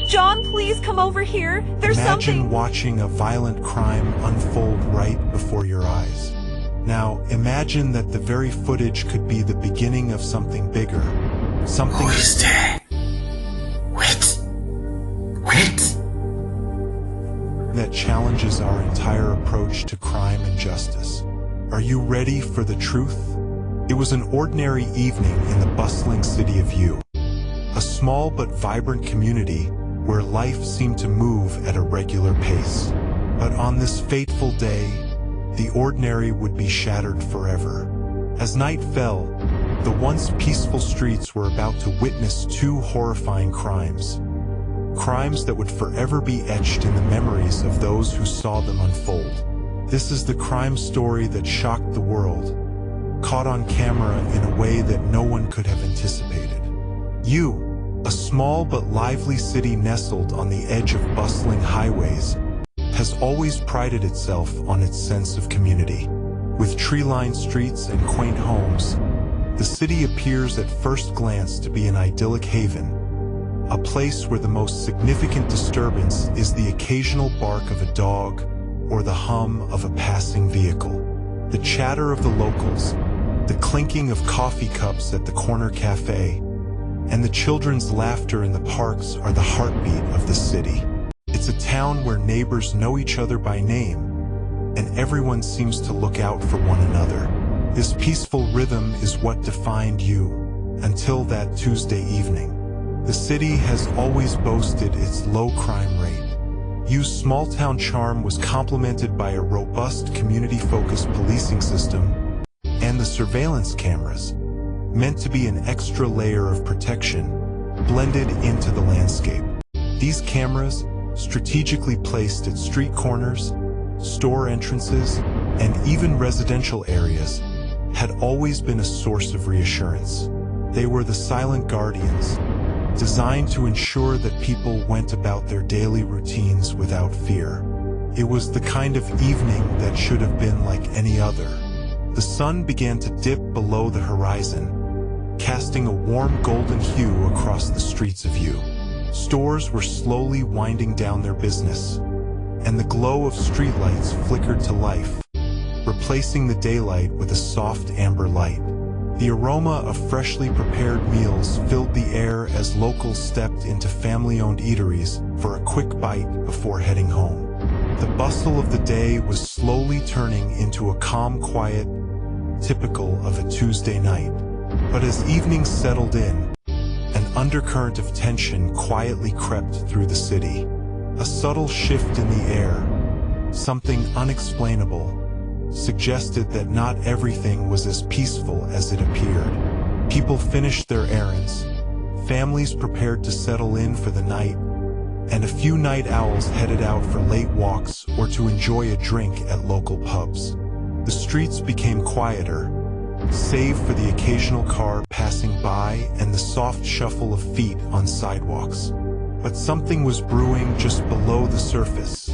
John, please come over here. There's Imagine something. watching a violent crime unfold right before your eyes. Now, imagine that the very footage could be the beginning of something bigger. Something Who is there? Wait. that challenges our entire approach to crime and justice. Are you ready for the truth? It was an ordinary evening in the bustling city of U. A small but vibrant community where life seemed to move at a regular pace. But on this fateful day, the ordinary would be shattered forever. As night fell, the once peaceful streets were about to witness two horrifying crimes. Crimes that would forever be etched in the memories of those who saw them unfold. This is the crime story that shocked the world, caught on camera in a way that no one could have anticipated. U, a small but lively city nestled on the edge of bustling highways, has always prided itself on its sense of community. With tree-lined streets and quaint homes, the city appears at first glance to be an idyllic haven, a place where the most significant disturbance is the occasional bark of a dog or the hum of a passing vehicle. The chatter of the locals, the clinking of coffee cups at the corner cafe, and the children's laughter in the parks are the heartbeat of the city. It's a town where neighbors know each other by name, and everyone seems to look out for one another. This peaceful rhythm is what defined U until that Tuesday evening. The city has always boasted its low crime rate. U's small-town charm was complemented by a robust community-focused policing system and the surveillance cameras, meant to be an extra layer of protection, blended into the landscape. These cameras, strategically placed at street corners, store entrances, and even residential areas, had always been a source of reassurance. They were the silent guardians, designed to ensure that people went about their daily routines without fear. It was the kind of evening that should have been like any other. The sun began to dip below the horizon, casting a warm golden hue across the streets of U. Stores were slowly winding down their business, and the glow of streetlights flickered to life, replacing the daylight with a soft amber light. The aroma of freshly prepared meals filled the air as locals stepped into family-owned eateries for a quick bite before heading home. The bustle of the day was slowly turning into a calm quiet, typical of a Tuesday night. But as evening settled in, an undercurrent of tension quietly crept through the city. A subtle shift in the air, something unexplainable, suggested that not everything was as peaceful as it appeared. People finished their errands, families prepared to settle in for the night, and a few night owls headed out for late walks or to enjoy a drink at local pubs. The streets became quieter, save for the occasional car passing by and the soft shuffle of feet on sidewalks. But something was brewing just below the surface.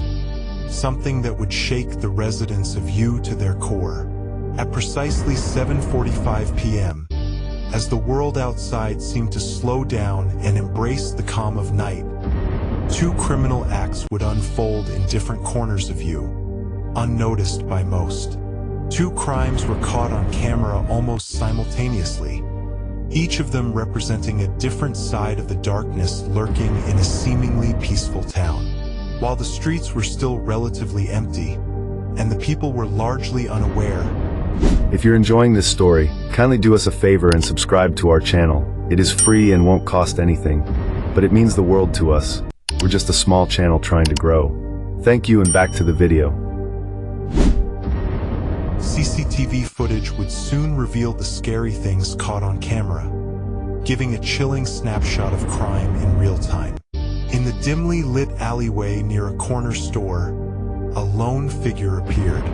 Something that would shake the residents of U to their core. At precisely 7:45 p.m., as the world outside seemed to slow down and embrace the calm of night, two criminal acts would unfold in different corners of U, unnoticed by most. Two crimes were caught on camera almost simultaneously, each of them representing a different side of the darkness lurking in a seemingly peaceful town. While the streets were still relatively empty, and the people were largely unaware. If you're enjoying this story, kindly do us a favor and subscribe to our channel. It is free and won't cost anything, but it means the world to us. We're just a small channel trying to grow. Thank you, and back to the video. CCTV footage would soon reveal the scary things caught on camera, giving a chilling snapshot of crime in real time. In the dimly lit alleyway near a corner store, a lone figure appeared.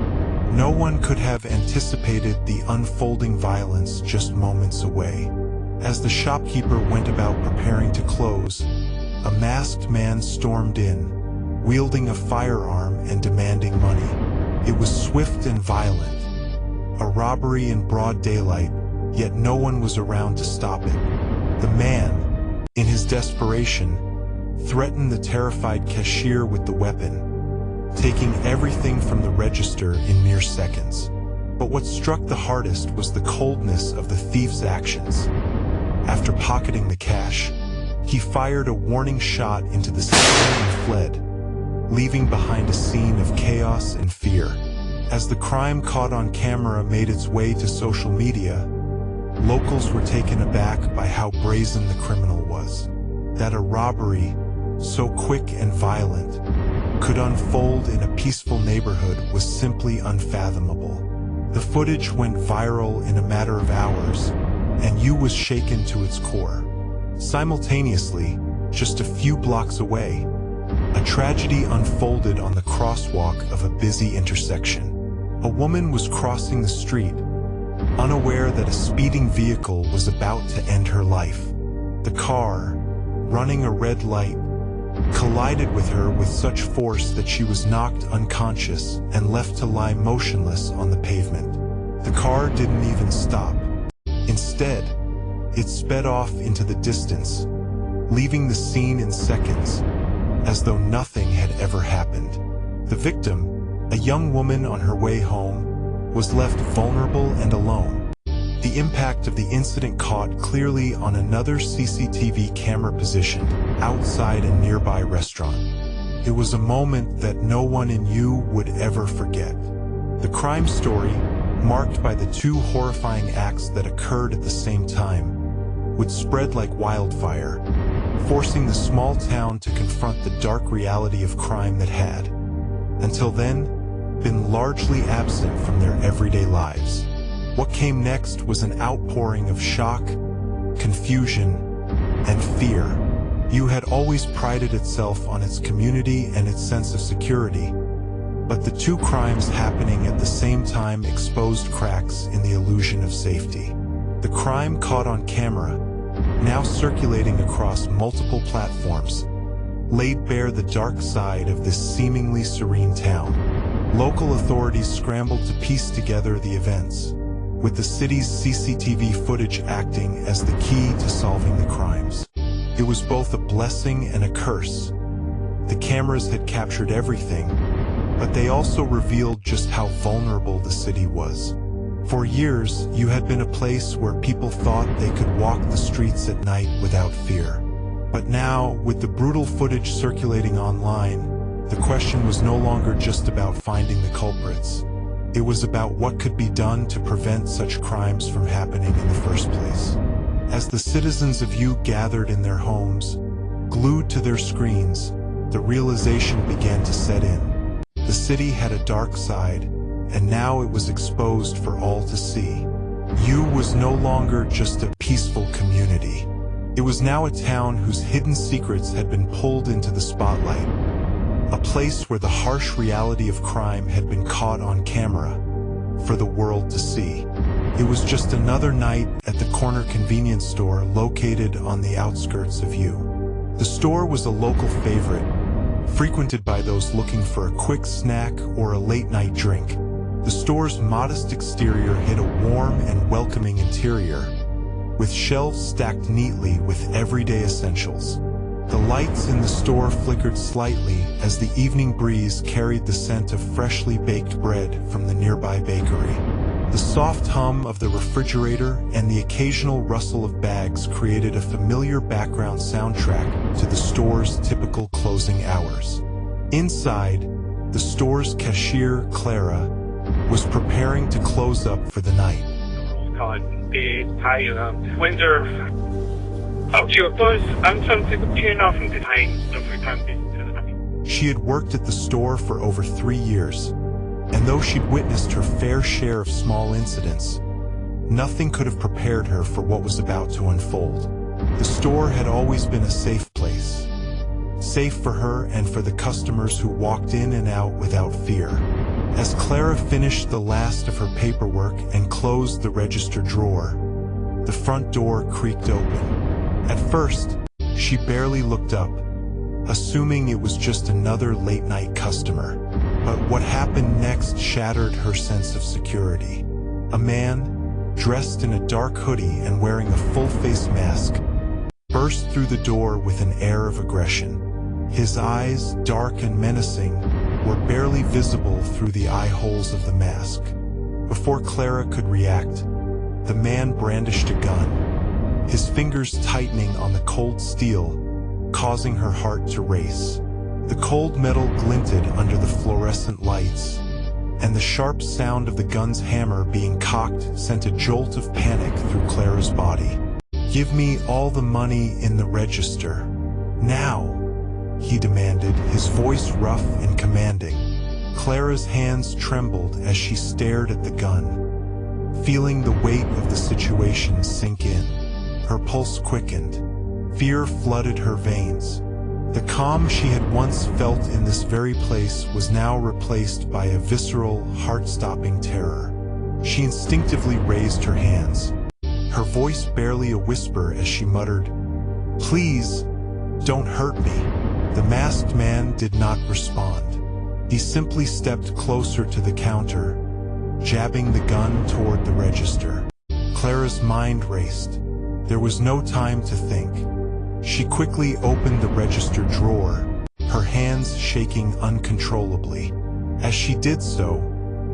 No one could have anticipated the unfolding violence just moments away. As the shopkeeper went about preparing to close, a masked man stormed in, wielding a firearm and demanding money. It was swift and violent, a robbery in broad daylight, yet no one was around to stop it. The man, in his desperation, threatened the terrified cashier with the weapon, taking everything from the register in mere seconds. But what struck the hardest was the coldness of the thief's actions. After pocketing the cash, he fired a warning shot into the ceiling and fled, leaving behind a scene of chaos and fear. As the crime caught on camera made its way to social media, locals were taken aback by how brazen the criminal was. That a robbery, so quick and violent, could unfold in a peaceful neighborhood was simply unfathomable. The footage went viral in a matter of hours, and you was shaken to its core. Simultaneously, just a few blocks away, a tragedy unfolded on the crosswalk of a busy intersection. A woman was crossing the street, unaware that a speeding vehicle was about to end her life. The car, running a red light, collided with her with such force that she was knocked unconscious and left to lie motionless on the pavement. The car didn't even stop. Instead, it sped off into the distance, leaving the scene in seconds, as though nothing had ever happened. The victim, a young woman on her way home, was left vulnerable and alone. The impact of the incident caught clearly on another CCTV camera positioned outside a nearby restaurant. It was a moment that no one in you would ever forget. The crime story, marked by the two horrifying acts that occurred at the same time, would spread like wildfire, forcing the small town to confront the dark reality of crime that had, until then, been largely absent from their everyday lives. What came next was an outpouring of shock, confusion, and fear. You had always prided itself on its community and its sense of security, but the two crimes happening at the same time exposed cracks in the illusion of safety. The crime caught on camera, now circulating across multiple platforms, laid bare the dark side of this seemingly serene town. Local authorities scrambled to piece together the events, with the city's CCTV footage acting as the key to solving the crimes. It was both a blessing and a curse. The cameras had captured everything, but they also revealed just how vulnerable the city was. For years, you had been a place where people thought they could walk the streets at night without fear. But now, with the brutal footage circulating online, the question was no longer just about finding the culprits. It was about what could be done to prevent such crimes from happening in the first place. As the citizens of You gathered in their homes, glued to their screens, the realization began to set in. The city had a dark side, and now it was exposed for all to see. You was no longer just a peaceful community. It was now a town whose hidden secrets had been pulled into the spotlight. A place where the harsh reality of crime had been caught on camera for the world to see. It was just another night at the corner convenience store located on the outskirts of You. The store was a local favorite, frequented by those looking for a quick snack or a late-night drink. The store's modest exterior hid a warm and welcoming interior, with shelves stacked neatly with everyday essentials. The lights in the store flickered slightly as the evening breeze carried the scent of freshly baked bread from the nearby bakery. The soft hum of the refrigerator and the occasional rustle of bags created a familiar background soundtrack to the store's typical closing hours. Inside, the store's cashier, Clara, was preparing to close up for the night. She had worked at the store for over 3 years, and though she'd witnessed her fair share of small incidents, nothing could have prepared her for what was about to unfold. The store had always been a safe place, safe for her and for the customers who walked in and out without fear. As Clara finished the last of her paperwork and closed the register drawer, the front door creaked open. At first, she barely looked up, assuming it was just another late-night customer. But what happened next shattered her sense of security. A man, dressed in a dark hoodie and wearing a full-face mask, burst through the door with an air of aggression. His eyes, dark and menacing, were barely visible through the eye holes of the mask. Before Clara could react, the man brandished a gun, his fingers tightening on the cold steel, causing her heart to race. The cold metal glinted under the fluorescent lights, and the sharp sound of the gun's hammer being cocked sent a jolt of panic through Clara's body. "Give me all the money in the register. Now," he demanded, his voice rough and commanding. Clara's hands trembled as she stared at the gun, feeling the weight of the situation sink in. Her pulse quickened. Fear flooded her veins. The calm she had once felt in this very place was now replaced by a visceral, heart-stopping terror. She instinctively raised her hands, her voice barely a whisper as she muttered, "Please, don't hurt me." The masked man did not respond. He simply stepped closer to the counter, jabbing the gun toward the register. Clara's mind raced. There was no time to think. She quickly opened the register drawer, her hands shaking uncontrollably. As she did so,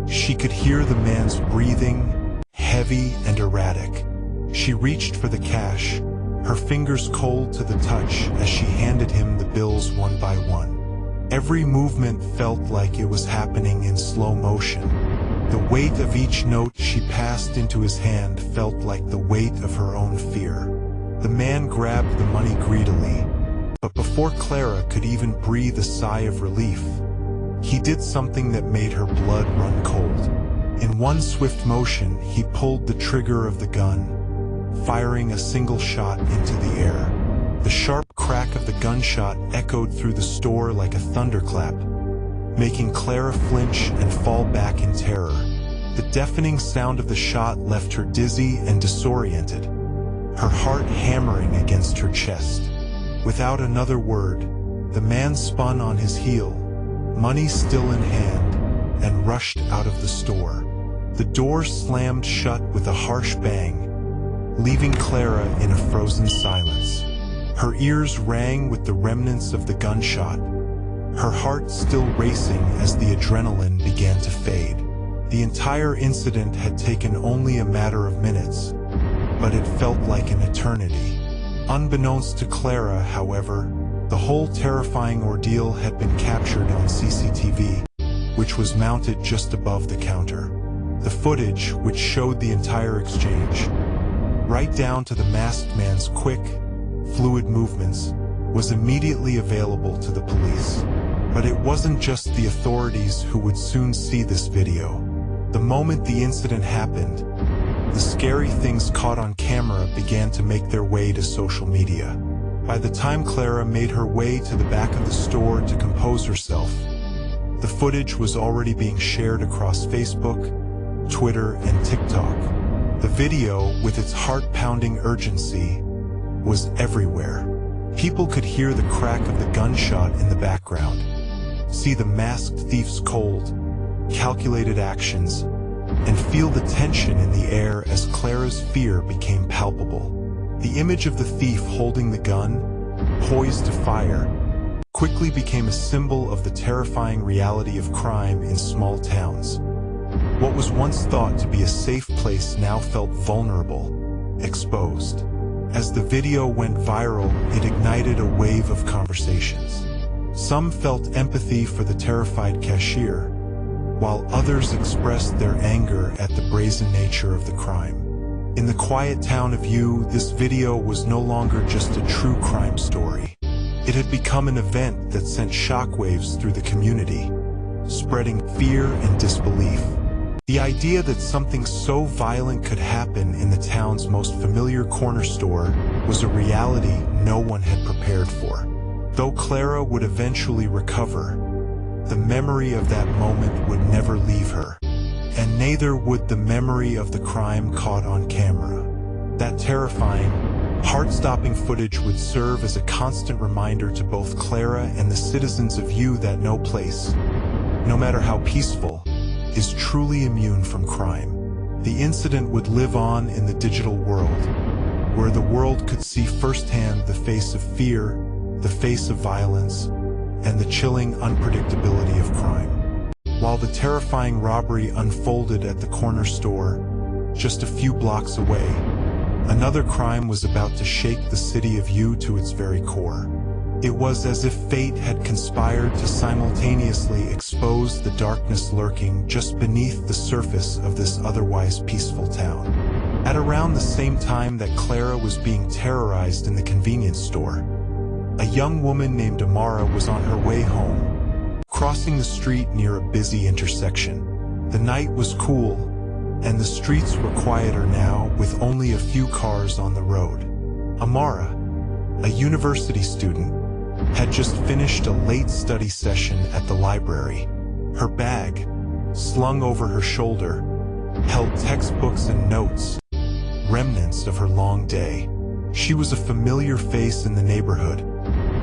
she could hear the man's breathing, heavy and erratic. She reached for the cash, her fingers cold to the touch as she handed him the bills one by one. Every movement felt like it was happening in slow motion. The weight of each note she passed into his hand felt like the weight of her own fear. The man grabbed the money greedily, but before Clara could even breathe a sigh of relief, he did something that made her blood run cold. In one swift motion, he pulled the trigger of the gun, firing a single shot into the air. The sharp crack of the gunshot echoed through the store like a thunderclap, making Clara flinch and fall back in terror. The deafening sound of the shot left her dizzy and disoriented, her heart hammering against her chest. Without another word, the man spun on his heel, money still in hand, and rushed out of the store. The door slammed shut with a harsh bang, leaving Clara in a frozen silence. Her ears rang with the remnants of the gunshot, her heart still racing as the adrenaline began to fade. The entire incident had taken only a matter of minutes, but it felt like an eternity. Unbeknownst to Clara, however, the whole terrifying ordeal had been captured on CCTV, which was mounted just above the counter. The footage, which showed the entire exchange, right down to the masked man's quick, fluid movements, was immediately available to the police. But it wasn't just the authorities who would soon see this video. The moment the incident happened, the scary things caught on camera began to make their way to social media. By the time Clara made her way to the back of the store to compose herself, the footage was already being shared across Facebook, Twitter, and TikTok. The video, with its heart-pounding urgency, was everywhere. People could hear the crack of the gunshot in the background, see the masked thief's cold, calculated actions, and feel the tension in the air as Clara's fear became palpable. The image of the thief holding the gun, poised to fire, quickly became a symbol of the terrifying reality of crime in small towns. What was once thought to be a safe place now felt vulnerable, exposed. As the video went viral, it ignited a wave of conversations. Some felt empathy for the terrified cashier, while others expressed their anger at the brazen nature of the crime. In the quiet town of U, this video was no longer just a true crime story. It had become an event that sent shockwaves through the community, spreading fear and disbelief. The idea that something so violent could happen in the town's most familiar corner store was a reality no one had prepared for. Though Clara would eventually recover, the memory of that moment would never leave her, and neither would the memory of the crime caught on camera. That terrifying, heart-stopping footage would serve as a constant reminder to both Clara and the citizens of U that no place, no matter how peaceful, is truly immune from crime. The incident would live on in the digital world, where the world could see firsthand the face of fear, the face of violence, and the chilling unpredictability of crime. While the terrifying robbery unfolded at the corner store, just a few blocks away, another crime was about to shake the city of U to its very core. It was as if fate had conspired to simultaneously expose the darkness lurking just beneath the surface of this otherwise peaceful town. At around the same time that Clara was being terrorized in the convenience store, a young woman named Amara was on her way home, crossing the street near a busy intersection. The night was cool, and the streets were quieter now with only a few cars on the road. Amara, a university student, had just finished a late study session at the library. Her bag, slung over her shoulder, held textbooks and notes, remnants of her long day. She was a familiar face in the neighborhood,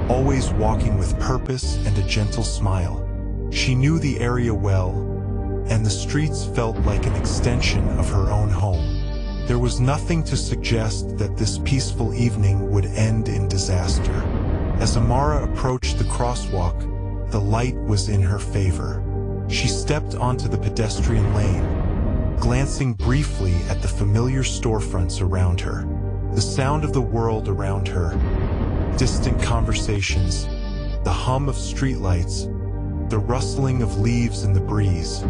always walking with purpose and a gentle smile. She knew the area well, and the streets felt like an extension of her own home. There was nothing to suggest that this peaceful evening would end in disaster. As Amara approached the crosswalk, the light was in her favor. She stepped onto the pedestrian lane, glancing briefly at the familiar storefronts around her. The sound of the world around her, distant conversations, the hum of streetlights, the rustling of leaves in the breeze,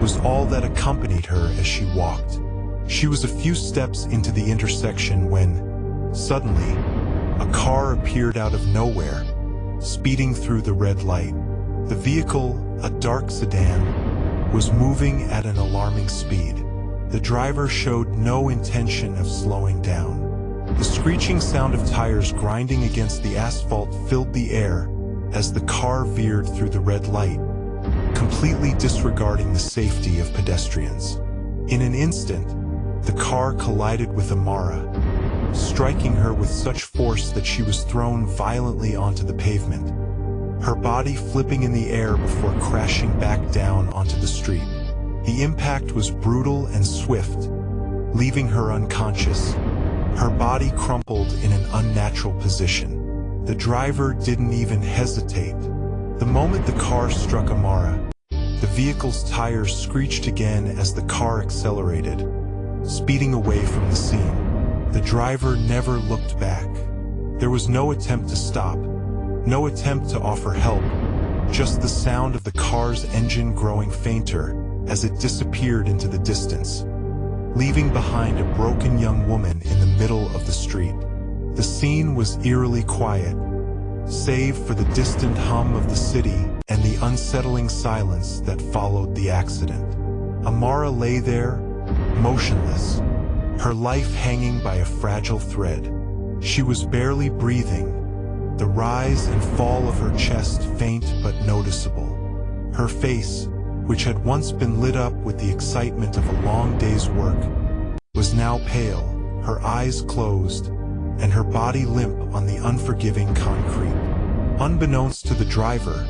was all that accompanied her as she walked. She was a few steps into the intersection when, suddenly, a car appeared out of nowhere, speeding through the red light. The vehicle, a dark sedan, was moving at an alarming speed. The driver showed no intention of slowing down. The screeching sound of tires grinding against the asphalt filled the air as the car veered through the red light, completely disregarding the safety of pedestrians. In an instant, the car collided with Amara, striking her with such force that she was thrown violently onto the pavement, her body flipping in the air before crashing back down onto the street. The impact was brutal and swift, leaving her unconscious, her body crumpled in an unnatural position. The driver didn't even hesitate. The moment the car struck Amara, the vehicle's tires screeched again as the car accelerated, speeding away from the scene. The driver never looked back. There was no attempt to stop, no attempt to offer help, just the sound of the car's engine growing fainter as it disappeared into the distance, leaving behind a broken young woman in the middle of the street. The scene was eerily quiet, save for the distant hum of the city and the unsettling silence that followed the accident. Amara lay there, motionless, her life hanging by a fragile thread. She was barely breathing, the rise and fall of her chest faint but noticeable. Her face, which had once been lit up with the excitement of a long day's work, was now pale, her eyes closed, and her body limp on the unforgiving concrete. Unbeknownst to the driver,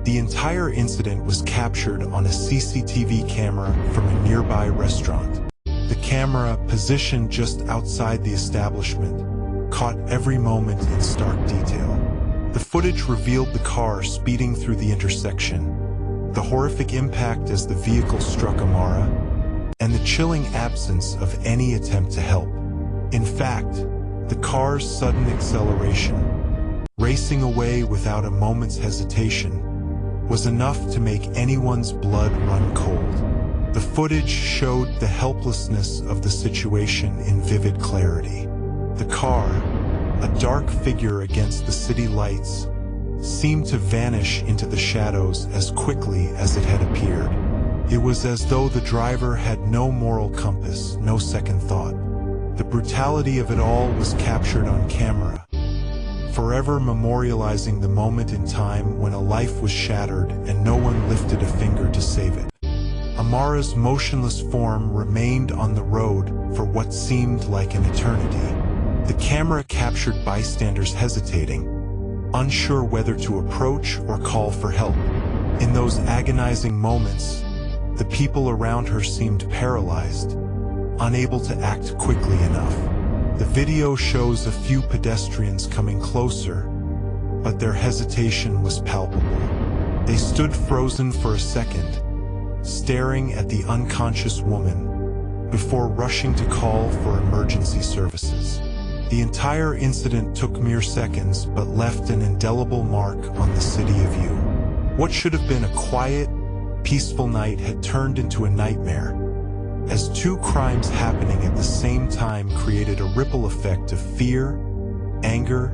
the entire incident was captured on a CCTV camera from a nearby restaurant. The camera, positioned just outside the establishment, caught every moment in stark detail. The footage revealed the car speeding through the intersection, the horrific impact as the vehicle struck Amara, and the chilling absence of any attempt to help. In fact, the car's sudden acceleration, racing away without a moment's hesitation, was enough to make anyone's blood run cold. The footage showed the helplessness of the situation in vivid clarity. The car, a dark figure against the city lights, seemed to vanish into the shadows as quickly as it had appeared. It was as though the driver had no moral compass, no second thought. The brutality of it all was captured on camera, forever memorializing the moment in time when a life was shattered and no one lifted a finger to save it. Amara's motionless form remained on the road for what seemed like an eternity. The camera captured bystanders hesitating, unsure whether to approach or call for help. In those agonizing moments, the people around her seemed paralyzed, unable to act quickly enough. The video shows a few pedestrians coming closer, but their hesitation was palpable. They stood frozen for a second, staring at the unconscious woman, before rushing to call for emergency services. The entire incident took mere seconds, but left an indelible mark on the city of U. What should have been a quiet, peaceful night had turned into a nightmare, as two crimes happening at the same time created a ripple effect of fear, anger,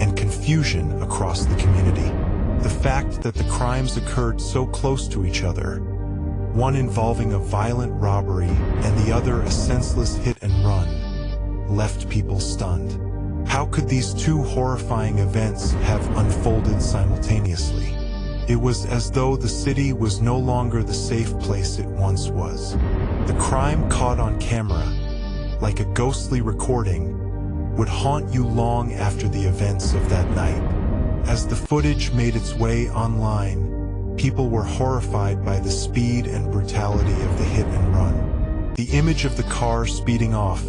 and confusion across the community. The fact that the crimes occurred so close to each other, one involving a violent robbery and the other a senseless hit and run, left people stunned. How could these two horrifying events have unfolded simultaneously? It was as though the city was no longer the safe place it once was. The crime caught on camera, like a ghostly recording, would haunt you long after the events of that night. As the footage made its way online, people were horrified by the speed and brutality of the hit and run. The image of the car speeding off,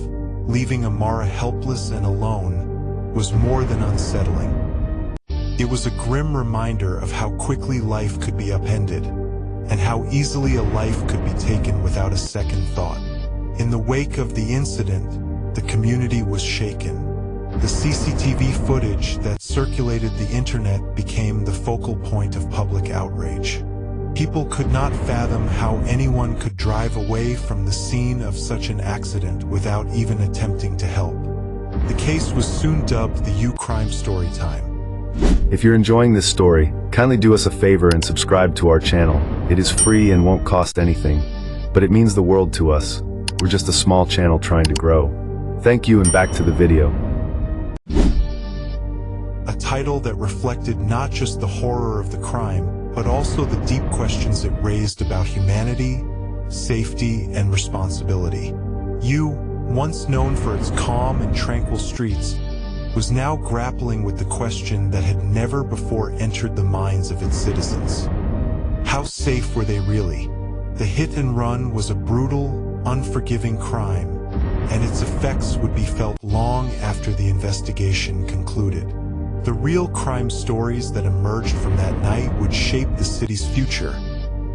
leaving Amara helpless and alone, was more than unsettling. It was a grim reminder of how quickly life could be upended, and how easily a life could be taken without a second thought. In the wake of the incident, the community was shaken. The CCTV footage that circulated the internet became the focal point of public outrage. People could not fathom how anyone could drive away from the scene of such an accident without even attempting to help. The case was soon dubbed the U Crime Storytime. If you're enjoying this story, kindly do us a favor and subscribe to our channel. It is free and won't cost anything, but it means the world to us. We're just a small channel trying to grow. Thank you, and back to the video. A title that reflected not just the horror of the crime, but also the deep questions it raised about humanity, safety, and responsibility. U, once known for its calm and tranquil streets, was now grappling with the question that had never before entered the minds of its citizens. How safe were they really? The hit and run was a brutal, unforgiving crime, and its effects would be felt long after the investigation concluded. The real crime stories that emerged from that night would shape the city's future,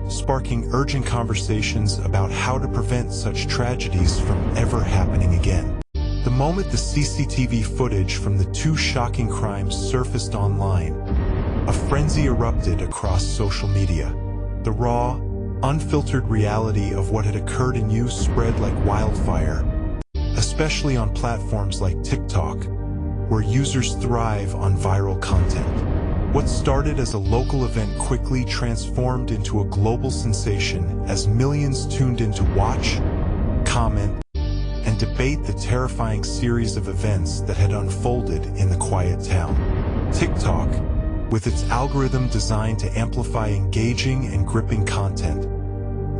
sparking urgent conversations about how to prevent such tragedies from ever happening again. The moment the CCTV footage from the two shocking crimes surfaced online, a frenzy erupted across social media. The raw, unfiltered reality of what had occurred in U spread like wildfire, especially on platforms like TikTok, where users thrive on viral content. What started as a local event quickly transformed into a global sensation as millions tuned in to watch, comment, and debate the terrifying series of events that had unfolded in the quiet town. TikTok, with its algorithm designed to amplify engaging and gripping content,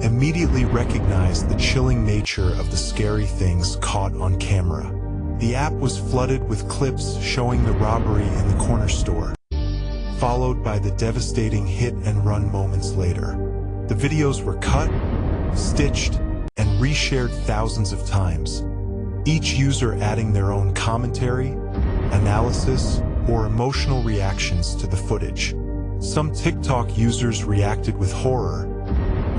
immediately recognized the chilling nature of the scary things caught on camera. The app was flooded with clips showing the robbery in the corner store, followed by the devastating hit-and-run moments later. The videos were cut, stitched, and reshared thousands of times, each user adding their own commentary, analysis, or emotional reactions to the footage. Some TikTok users reacted with horror,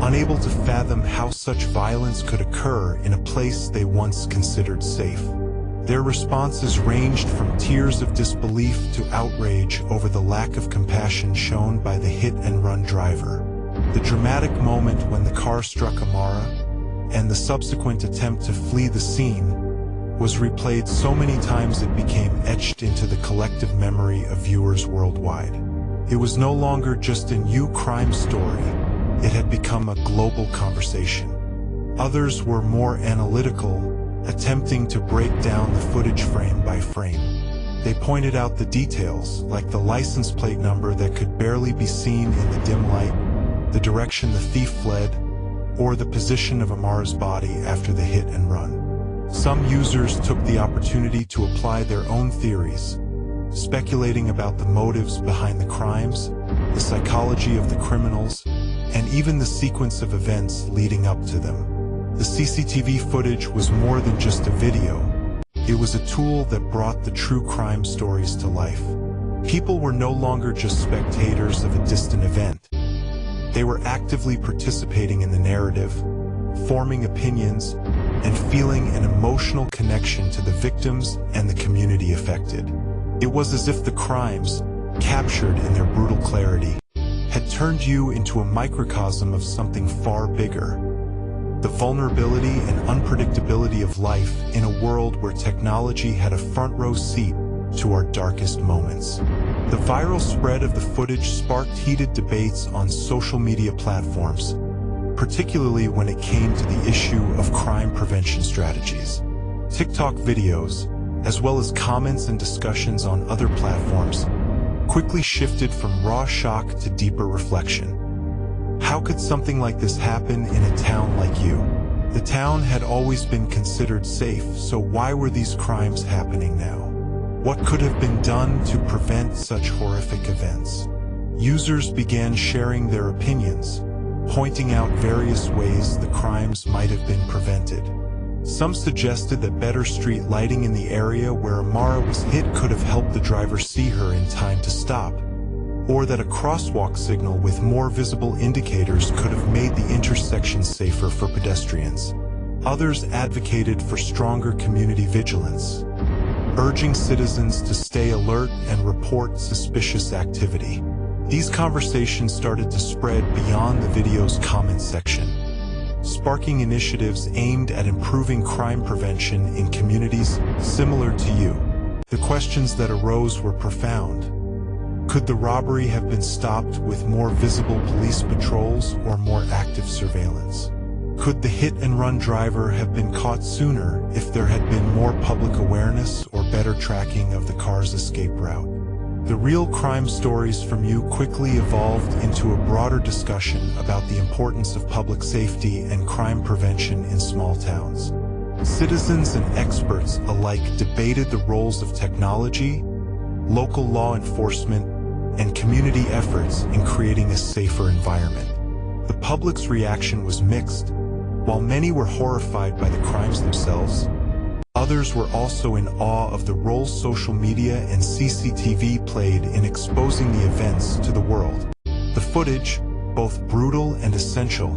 unable to fathom how such violence could occur in a place they once considered safe. Their responses ranged from tears of disbelief to outrage over the lack of compassion shown by the hit-and-run driver. The dramatic moment when the car struck Amara, and the subsequent attempt to flee the scene, was replayed so many times it became etched into the collective memory of viewers worldwide. It was no longer just a new crime story, it had become a global conversation. Others were more analytical, attempting to break down the footage frame by frame. They pointed out the details, like the license plate number that could barely be seen in the dim light, the direction the thief fled, or the position of Amara's body after the hit and run. Some users took the opportunity to apply their own theories, speculating about the motives behind the crimes, the psychology of the criminals, and even the sequence of events leading up to them. The CCTV footage was more than just a video. It was a tool that brought the true crime stories to life, People were no longer just spectators of a distant event. They were actively participating in the narrative, forming opinions, and feeling an emotional connection to the victims and the community affected. It was as if the crimes, captured in their brutal clarity, had turned you into a microcosm of something far bigger. The vulnerability and unpredictability of life in a world where technology had a front-row seat to our darkest moments. The viral spread of the footage sparked heated debates on social media platforms, particularly when it came to the issue of crime prevention strategies. TikTok videos, as well as comments and discussions on other platforms, quickly shifted from raw shock to deeper reflection. How could something like this happen in a town like you? The town had always been considered safe, so why were these crimes happening now? What could have been done to prevent such horrific events? Users began sharing their opinions, pointing out various ways the crimes might have been prevented. Some suggested that better street lighting in the area where Amara was hit could have helped the driver see her in time to stop, or that a crosswalk signal with more visible indicators could have made the intersection safer for pedestrians. Others advocated for stronger community vigilance, urging citizens to stay alert and report suspicious activity. These conversations started to spread beyond the video's comment section, sparking initiatives aimed at improving crime prevention in communities similar to you. The questions that arose were profound. Could the robbery have been stopped with more visible police patrols or more active surveillance? Could the hit-and-run driver have been caught sooner if there had been more public awareness or better tracking of the car's escape route? The real crime stories from you quickly evolved into a broader discussion about the importance of public safety and crime prevention in small towns. Citizens and experts alike debated the roles of technology, local law enforcement, and community efforts in creating a safer environment. The public's reaction was mixed. While many were horrified by the crimes themselves, others were also in awe of the role social media and CCTV played in exposing the events to the world. The footage, both brutal and essential,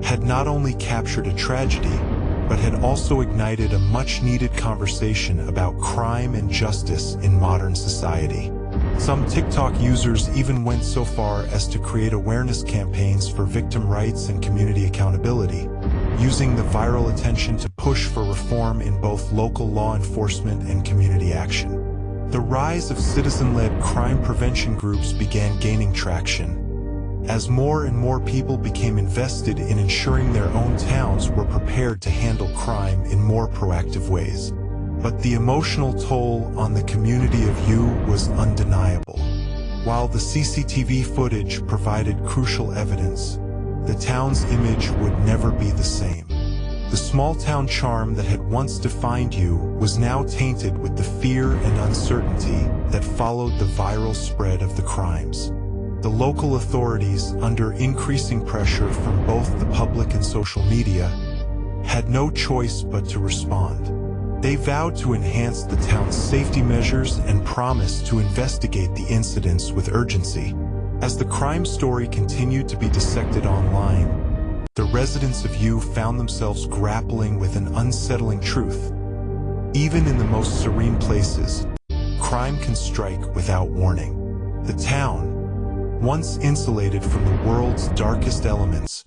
had not only captured a tragedy, but had also ignited a much-needed conversation about crime and justice in modern society. Some TikTok users even went so far as to create awareness campaigns for victim rights and community accountability, using the viral attention to push for reform in both local law enforcement and community action. The rise of citizen-led crime prevention groups began gaining traction, as more and more people became invested in ensuring their own towns were prepared to handle crime in more proactive ways. But the emotional toll on the community of you was undeniable. While the CCTV footage provided crucial evidence, the town's image would never be the same. The small-town charm that had once defined you was now tainted with the fear and uncertainty that followed the viral spread of the crimes. The local authorities, under increasing pressure from both the public and social media, had no choice but to respond. They vowed to enhance the town's safety measures and promised to investigate the incidents with urgency. As the crime story continued to be dissected online, the residents of U found themselves grappling with an unsettling truth. Even in the most serene places, crime can strike without warning. The town, once insulated from the world's darkest elements,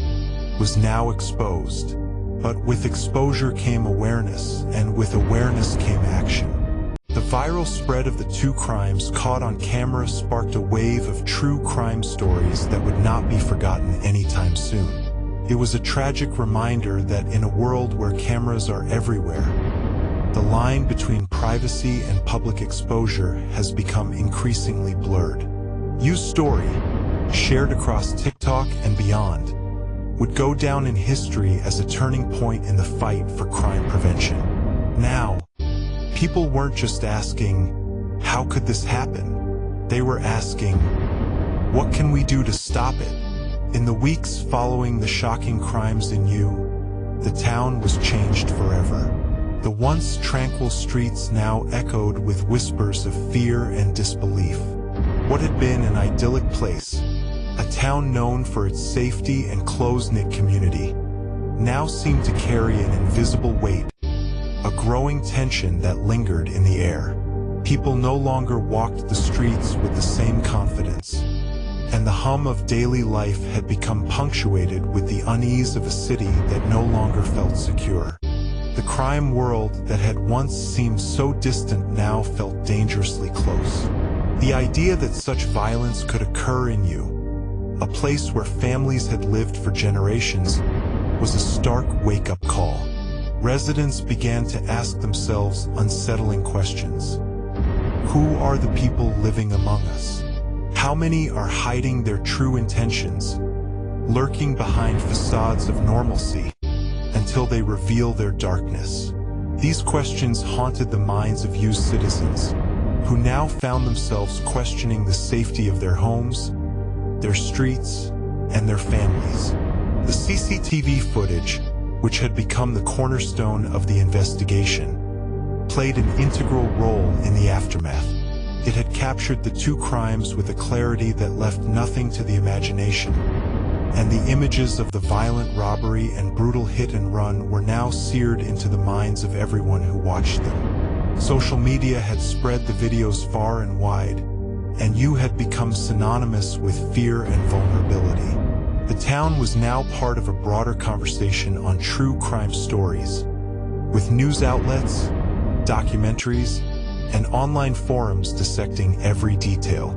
was now exposed. But with exposure came awareness, and with awareness came action. The viral spread of the two crimes caught on camera sparked a wave of true crime stories that would not be forgotten anytime soon. It was a tragic reminder that in a world where cameras are everywhere, the line between privacy and public exposure has become increasingly blurred. U's story, shared across TikTok and beyond, would go down in history as a turning point in the fight for crime prevention. Now, people weren't just asking, how could this happen? They were asking, what can we do to stop it? In the weeks following the shocking crimes in U, the town was changed forever. The once tranquil streets now echoed with whispers of fear and disbelief. What had been an idyllic place, a town known for its safety and close-knit community, now seemed to carry an invisible weight, a growing tension that lingered in the air. People no longer walked the streets with the same confidence, and the hum of daily life had become punctuated with the unease of a city that no longer felt secure. The crime world that had once seemed so distant now felt dangerously close. The idea that such violence could occur in you, a place where families had lived for generations, was a stark wake-up call. Residents began to ask themselves unsettling questions. Who are the people living among us? How many are hiding their true intentions, lurking behind facades of normalcy, until they reveal their darkness? These questions haunted the minds of U's citizens, who now found themselves questioning the safety of their homes, their streets, and their families. The CCTV footage, which had become the cornerstone of the investigation, played an integral role in the aftermath. It had captured the two crimes with a clarity that left nothing to the imagination, and the images of the violent robbery and brutal hit-and-run were now seared into the minds of everyone who watched them. Social media had spread the videos far and wide, and you had become synonymous with fear and vulnerability. The town was now part of a broader conversation on true crime stories, with news outlets, documentaries, and online forums dissecting every detail.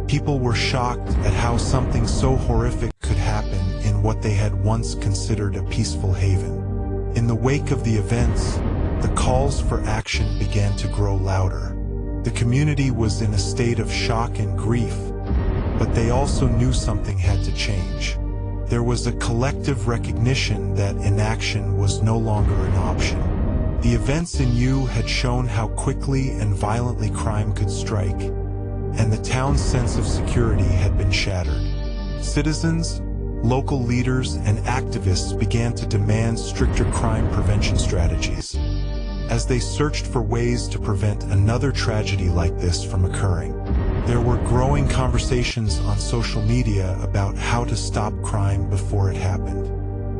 People were shocked at how something so horrific could happen in what they had once considered a peaceful haven. In the wake of the events, the calls for action began to grow louder. The community was in a state of shock and grief, but they also knew something had to change. There was a collective recognition that inaction was no longer an option. The events in U had shown how quickly and violently crime could strike, and the town's sense of security had been shattered. Citizens, local leaders, and activists began to demand stricter crime prevention strategies, as they searched for ways to prevent another tragedy like this from occurring. There were growing conversations on social media about how to stop crime before it happened.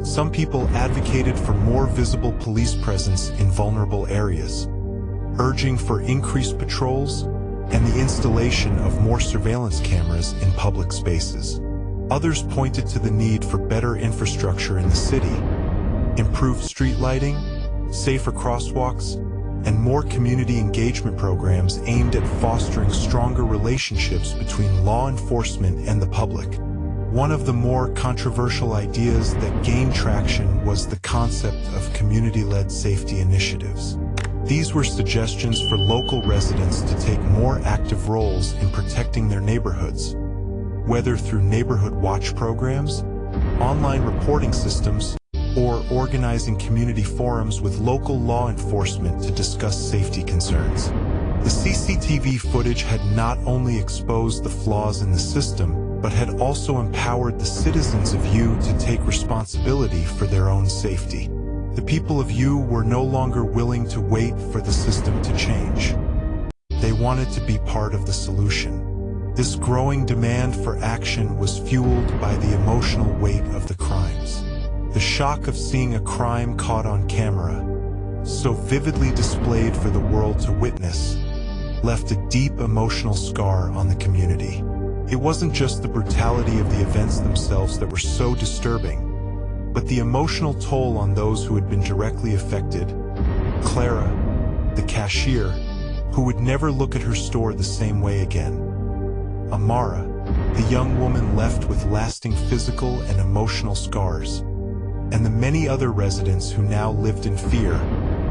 Some people advocated for more visible police presence in vulnerable areas, urging for increased patrols and the installation of more surveillance cameras in public spaces. Others pointed to the need for better infrastructure in the city, improved street lighting, safer crosswalks, and more community engagement programs aimed at fostering stronger relationships between law enforcement and the public. One of the more controversial ideas that gained traction was the concept of community-led safety initiatives. These were suggestions for local residents to take more active roles in protecting their neighborhoods, whether through neighborhood watch programs, online reporting systems, or organizing community forums with local law enforcement to discuss safety concerns. The CCTV footage had not only exposed the flaws in the system, but had also empowered the citizens of U to take responsibility for their own safety. The people of U were no longer willing to wait for the system to change. They wanted to be part of the solution. This growing demand for action was fueled by the emotional weight of the crimes. The shock of seeing a crime caught on camera, so vividly displayed for the world to witness, left a deep emotional scar on the community. It wasn't just the brutality of the events themselves that were so disturbing, but the emotional toll on those who had been directly affected. Clara, the cashier, who would never look at her store the same way again. Amara, the young woman left with lasting physical and emotional scars. And the many other residents who now lived in fear,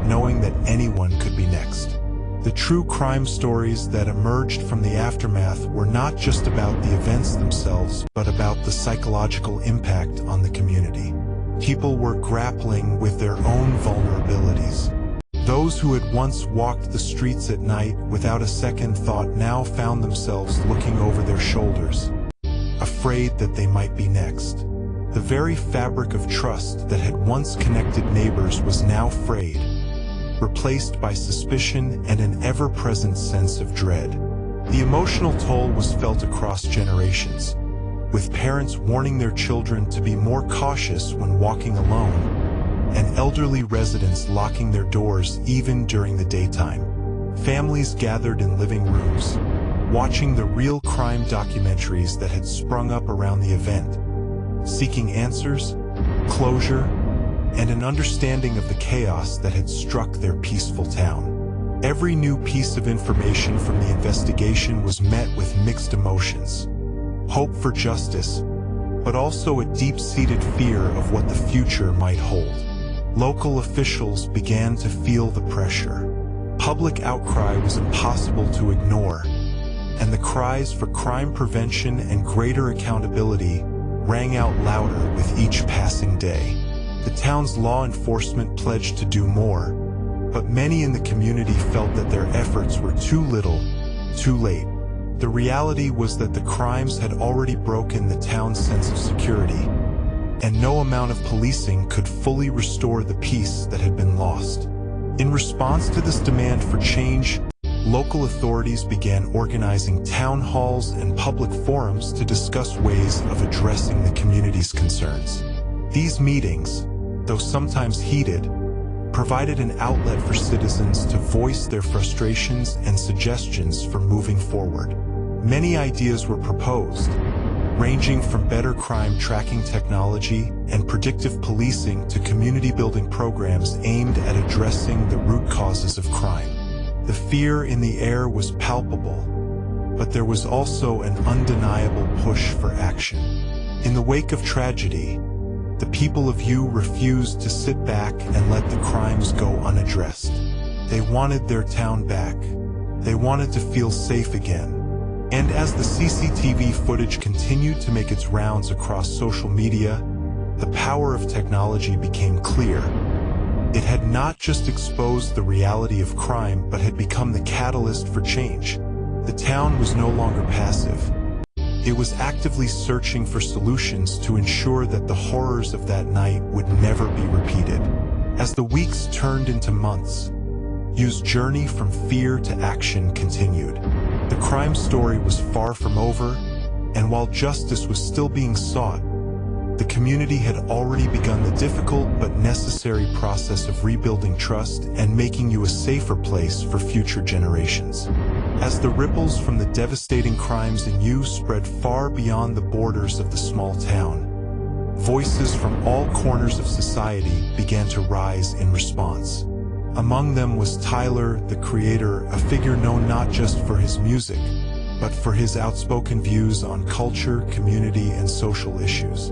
knowing that anyone could be next. The true crime stories that emerged from the aftermath were not just about the events themselves, but about the psychological impact on the community. People were grappling with their own vulnerabilities. Those who had once walked the streets at night without a second thought now found themselves looking over their shoulders, afraid that they might be next. The very fabric of trust that had once connected neighbors was now frayed, replaced by suspicion and an ever-present sense of dread. The emotional toll was felt across generations, with parents warning their children to be more cautious when walking alone, and elderly residents locking their doors even during the daytime. Families gathered in living rooms, watching the real crime documentaries that had sprung up around the event, seeking answers, closure, and an understanding of the chaos that had struck their peaceful town. Every new piece of information from the investigation was met with mixed emotions. Hope for justice, but also a deep-seated fear of what the future might hold. Local officials began to feel the pressure. Public outcry was impossible to ignore, and the cries for crime prevention and greater accountability rang out louder with each passing day. The town's law enforcement pledged to do more, but many in the community felt that their efforts were too little, too late. The reality was that the crimes had already broken the town's sense of security, and no amount of policing could fully restore the peace that had been lost. In response to this demand for change, local authorities began organizing town halls and public forums to discuss ways of addressing the community's concerns. These meetings, though sometimes heated, provided an outlet for citizens to voice their frustrations and suggestions for moving forward. Many ideas were proposed, ranging from better crime tracking technology and predictive policing to community-building programs aimed at addressing the root causes of crime. The fear in the air was palpable, but there was also an undeniable push for action. In the wake of tragedy, the people of Yu refused to sit back and let the crimes go unaddressed. They wanted their town back. They wanted to feel safe again. And as the CCTV footage continued to make its rounds across social media, the power of technology became clear. It had not just exposed the reality of crime, but had become the catalyst for change. The town was no longer passive. It was actively searching for solutions to ensure that the horrors of that night would never be repeated. As the weeks turned into months, Yu's journey from fear to action continued. The crime story was far from over, and while justice was still being sought, the community had already begun the difficult but necessary process of rebuilding trust and making Yu a safer place for future generations. As the ripples from the devastating crimes in Yu spread far beyond the borders of the small town, voices from all corners of society began to rise in response. Among them was Tyler, the creator, a figure known not just for his music, but for his outspoken views on culture, community, and social issues.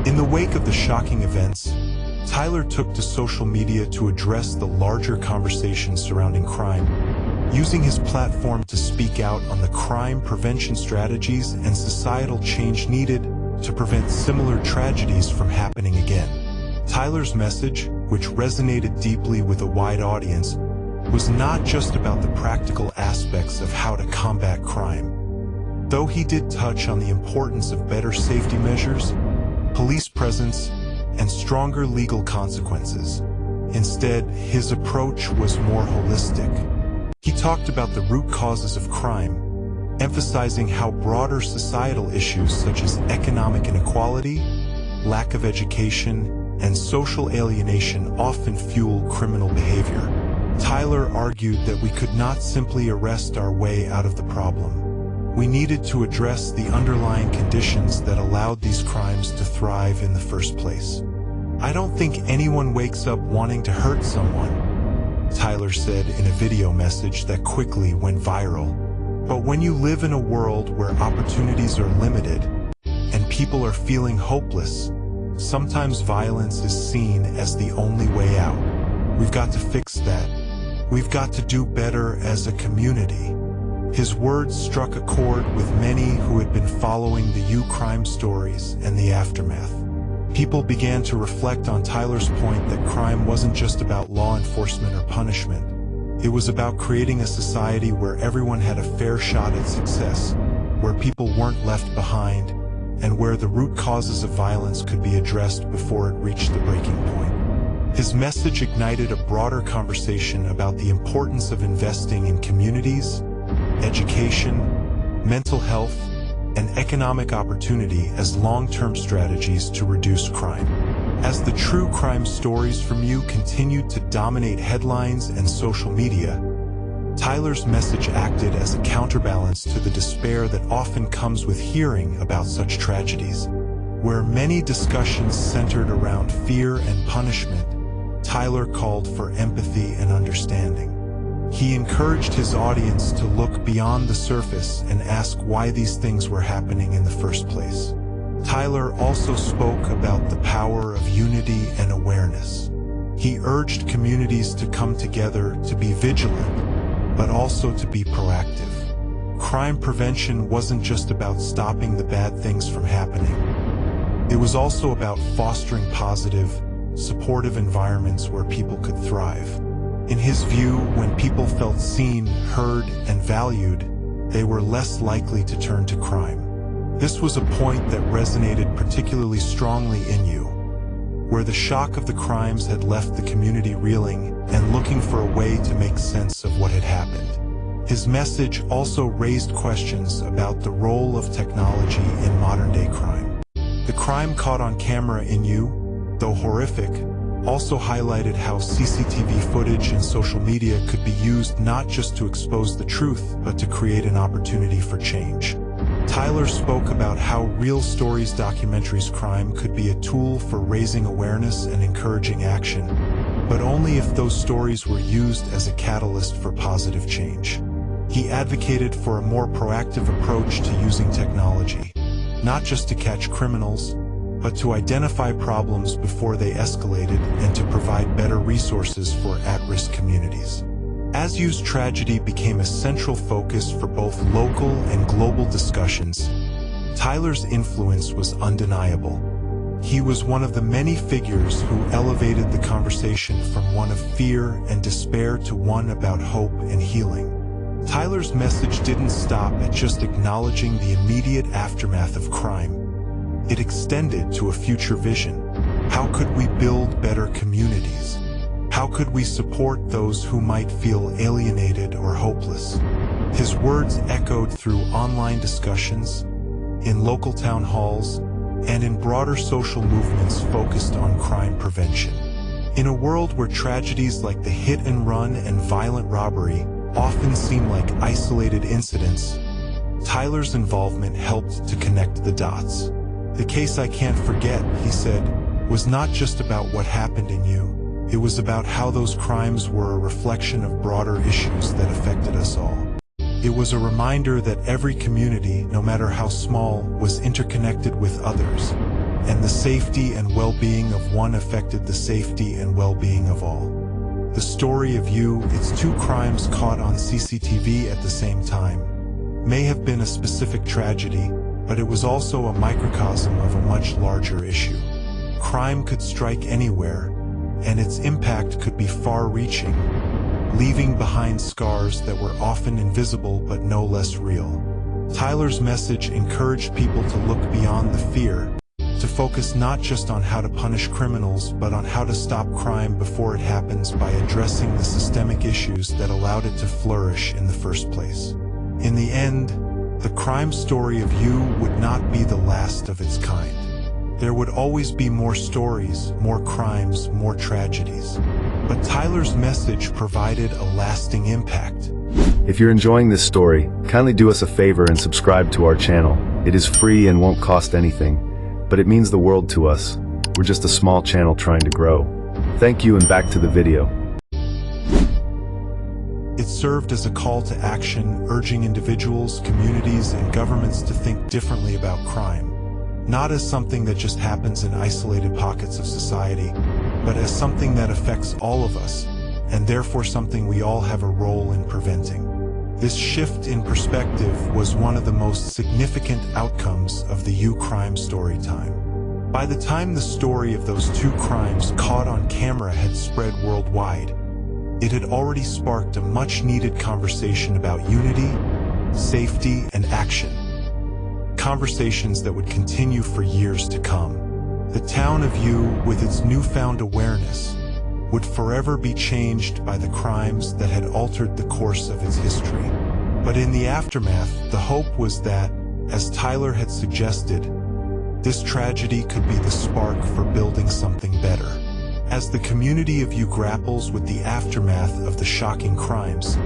In the wake of the shocking events, Tyler took to social media to address the larger conversation surrounding crime, using his platform to speak out on the crime prevention strategies and societal change needed to prevent similar tragedies from happening again. Tyler's message, which resonated deeply with a wide audience, was not just about the practical aspects of how to combat crime. Though he did touch on the importance of better safety measures, police presence, and stronger legal consequences. Instead, his approach was more holistic. He talked about the root causes of crime, emphasizing how broader societal issues such as economic inequality, lack of education, and social alienation often fuel criminal behavior. Tyler argued that we could not simply arrest our way out of the problem. We needed to address the underlying conditions that allowed these crimes to thrive in the first place. "I don't think anyone wakes up wanting to hurt someone," Tyler said in a video message that quickly went viral. "But when you live in a world where opportunities are limited and people are feeling hopeless, sometimes violence is seen as the only way out. We've got to fix that. We've got to do better as a community." His words struck a chord with many who had been following the Yu crime stories and the aftermath. People began to reflect on Tyler's point that crime wasn't just about law enforcement or punishment. It was about creating a society where everyone had a fair shot at success, where people weren't left behind, and where the root causes of violence could be addressed before it reached the breaking point. His message ignited a broader conversation about the importance of investing in communities, education, mental health, and economic opportunity as long-term strategies to reduce crime. As the true crime stories from You continued to dominate headlines and social media, Tyler's message acted as a counterbalance to the despair that often comes with hearing about such tragedies. Where many discussions centered around fear and punishment, Tyler called for empathy and understanding. He encouraged his audience to look beyond the surface and ask why these things were happening in the first place. Tyler also spoke about the power of unity and awareness. He urged communities to come together to be vigilant, but also to be proactive. Crime prevention wasn't just about stopping the bad things from happening. It was also about fostering positive, supportive environments where people could thrive. In his view, when people felt seen, heard, and valued, they were less likely to turn to crime. This was a point that resonated particularly strongly in You, where the shock of the crimes had left the community reeling and looking for a way to make sense of what had happened. His message also raised questions about the role of technology in modern-day crime. The crime caught on camera in You, though horrific, also highlighted how CCTV footage and social media could be used not just to expose the truth, but to create an opportunity for change. Tyler spoke about how Real Stories documentaries crime could be a tool for raising awareness and encouraging action, but only if those stories were used as a catalyst for positive change. He advocated for a more proactive approach to using technology, not just to catch criminals, but to identify problems before they escalated and to provide better resources for at-risk communities. As You's tragedy became a central focus for both local and global discussions, Tyler's influence was undeniable. He was one of the many figures who elevated the conversation from one of fear and despair to one about hope and healing. Tyler's message didn't stop at just acknowledging the immediate aftermath of crime. It extended to a future vision. How could we build better communities? How could we support those who might feel alienated or hopeless? His words echoed through online discussions, in local town halls, and in broader social movements focused on crime prevention. In a world where tragedies like the hit-and-run and violent robbery often seem like isolated incidents, Tyler's involvement helped to connect the dots. The case I can't forget, he said, was not just about what happened in You. It was about how those crimes were a reflection of broader issues that affected us all. It was a reminder that every community, no matter how small, was interconnected with others, and the safety and well-being of one affected the safety and well-being of all. The story of You, its two crimes caught on CCTV at the same time, may have been a specific tragedy, but it was also a microcosm of a much larger issue. Crime could strike anywhere, and its impact could be far-reaching, leaving behind scars that were often invisible but no less real. Tyler's message encouraged people to look beyond the fear, to focus not just on how to punish criminals, but on how to stop crime before it happens by addressing the systemic issues that allowed it to flourish in the first place. In the end, the crime story of You would not be the last of its kind. There would always be more stories, more crimes, more tragedies. But Tyler's message provided a lasting impact. If you're enjoying this story, kindly do us a favor and subscribe to our channel. It is free and won't cost anything, but it means the world to us. We're just a small channel trying to grow. Thank you, and back to the video. It served as a call to action, urging individuals, communities, and governments to think differently about crime. Not as something that just happens in isolated pockets of society, but as something that affects all of us, and therefore something we all have a role in preventing. This shift in perspective was one of the most significant outcomes of the You crime story time. By the time the story of those two crimes caught on camera had spread worldwide, it had already sparked a much-needed conversation about unity, safety, and action. Conversations that would continue for years to come. The town of You, with its newfound awareness, would forever be changed by the crimes that had altered the course of its history. But in the aftermath, the hope was that, as Tyler had suggested, this tragedy could be the spark for building something better. As the community of you grapples with the aftermath of the shocking crimes,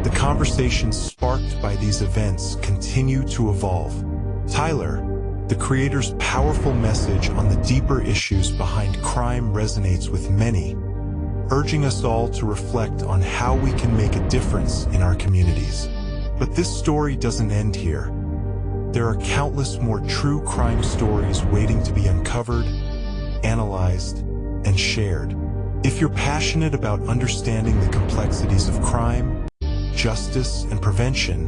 the conversations sparked by these events continue to evolve. Tyler, the creator's powerful message on the deeper issues behind crime resonates with many, urging us all to reflect on how we can make a difference in our communities. But this story doesn't end here. There are countless more true crime stories waiting to be uncovered, analyzed, and shared. If you're passionate about understanding the complexities of crime, justice, and prevention,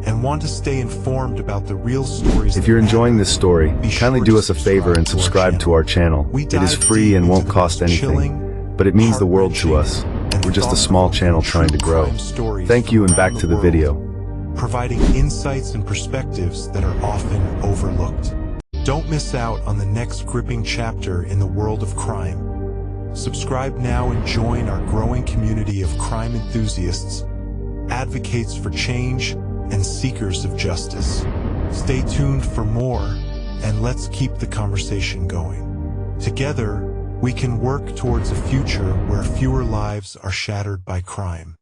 and want to stay informed about the real stories. If you're enjoying this story, kindly do us a favor and subscribe to our channel. It is free and won't cost anything, but it means the world to us. We're just a small channel trying to grow. Thank you, and back to the video. Providing insights and perspectives that are often overlooked. Don't miss out on the next gripping chapter in the world of crime. Subscribe now and join our growing community of crime enthusiasts, advocates for change, and seekers of justice. Stay tuned for more, and let's keep the conversation going. Together, we can work towards a future where fewer lives are shattered by crime.